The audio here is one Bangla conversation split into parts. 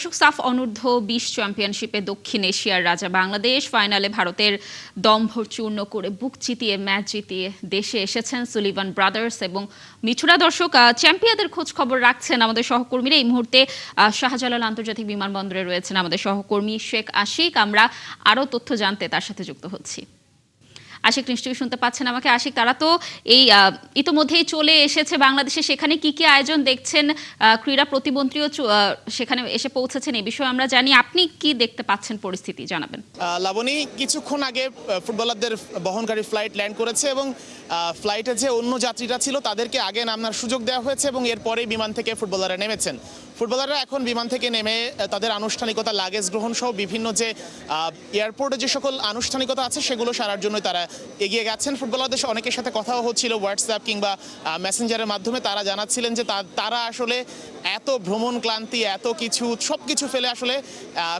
দর্শক, সাফ অনূর্ধ্ব 20 চ্যাম্পিয়নশিপে দক্ষিণ এশিয়ার রাজা বাংলাদেশ ফাইনালে ভারতের দম্ভর চূর্ণ করে বুক চিতিয়ে ম্যাচ জিতিয়ে দেশে এসেছেন সুলিভান ব্রাদার্স এবং মিঠুরা। দর্শক, চ্যাম্পিয়নদের খোঁজ খবর রাখছেন আমাদের সহকর্মীরা। এই মুহূর্তে শাহজালাল আন্তর্জাতিক বিমানবন্দরে রয়েছেন আমাদের সহকর্মী শেখ আশিক। আমরা আরও তথ্য জানতে তার সাথে যুক্ত হচ্ছি। আশিক, নিশ্চয়ই শুনতে পাচ্ছেন আমাকে? আশিক, তারা তো এই ইতোমধ্যেই চলে এসেছে বাংলাদেশে, সেখানে কি কি আয়োজন দেখছেন? ক্রীড়া প্রতিমন্ত্রীও সেখানে এসে পৌঁছেছেন, এই বিষয়ে আমরা জানি। আপনি কি দেখতে পাচ্ছেন পরিস্থিতি জানাবেন। লাবণী, কিছুক্ষণ আগে ফুটবলারদের বহনকারী ফ্লাইট ল্যান্ড করেছে এবং ফ্লাইটে যে অন্য যাত্রীরা ছিল তাদেরকে আগে নামার সুযোগ দেওয়া হয়েছে এবং এরপরেই বিমান থেকে ফুটবলাররা নেমেছেন। ফুটবলাররা এখন বিমান থেকে নেমে তাদের আনুষ্ঠানিকতা, লাগেজ গ্রহণ সহ বিভিন্ন যে এয়ারপোর্টে যে সকল আনুষ্ঠানিকতা আছে সেগুলো সারার জন্য তারা এগিয়ে গেছেন। ফুটবলারদের অনেকের সাথে কথাও হচ্ছিল হোয়াটসঅ্যাপ কিংবা মেসেঞ্জারের মাধ্যমে। তারা জানাচ্ছিলেন যে তারা আসলে এত ভ্রমণ ক্লান্তি, এত কিছু সব কিছু ফেলে আসলে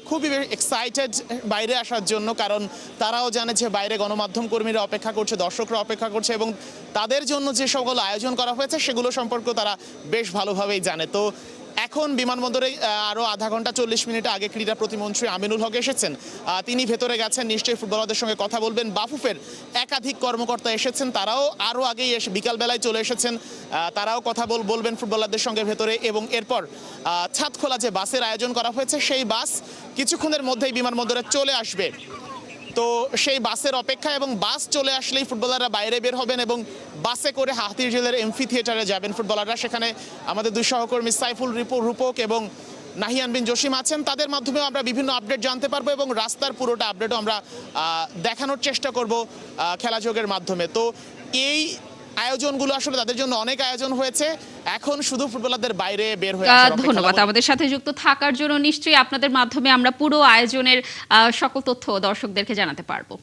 খুবই এক্সাইটেড বাইরে আসার জন্য, কারণ তারাও জানে যে বাইরে গণমাধ্যম কর্মীরা অপেক্ষা করছে, দর্শকরা অপেক্ষা করছে এবং তাদের জন্য যে সকল আয়োজন করা হয়েছে সেগুলো সম্পর্কে তারা বেশ ভালোভাবেই জানে। তো এখন বিমানবন্দরে আরও আধা ঘন্টা 40 মিনিট আগে ক্রীড়া প্রতিমন্ত্রী আমিনুল হক এসেছেন। তিনি ভেতরে গেছেন, নিশ্চয়ই ফুটবলারদের সঙ্গে কথা বলবেন। বাফুফের একাধিক কর্মকর্তা এসেছেন, তারাও আরও আগেই বিকালবেলায় চলে এসেছেন। তারাও কথা বলবেন ফুটবলারদের সঙ্গে ভেতরে এবং এরপর ছাদখোলা যে বাসের আয়োজন করা হয়েছে সেই বাস কিছুক্ষণের মধ্যেই বিমানবন্দরে চলে আসবে। তো সেই বাসের অপেক্ষা, এবং বাস চলে আসলেই ফুটবলাররা বাইরে বের হবেন এবং বাসে করে হাতিরঝিলের এমফি থিয়েটারে যাবেন ফুটবলাররা। সেখানে আমাদের দুই সহকর্মী সাইফুল রূপক এবং নাহিয়ান বিন জসিম আছেন, তাদের মাধ্যমে আমরা বিভিন্ন আপডেট জানতে পারবো এবং রাস্তার পুরোটা আপডেটও আমরা দেখানোর চেষ্টা করব খেলাযোগের মাধ্যমে। তো এই আয়োজনগুলো আসলে তাদের জন্য অনেক আয়োজন হয়েছে, এখন শুধু ফুটবলারদের বাইরে বের হয়ে আসার অপেক্ষা। ধন্যবাদ আমাদের সাথে যুক্ত থাকার জন্য। নিশ্চয়ই আপনাদের মাধ্যমে আমরা পুরো আয়োজনের সকল তথ্য দর্শকদেরকে জানাতে পারবো।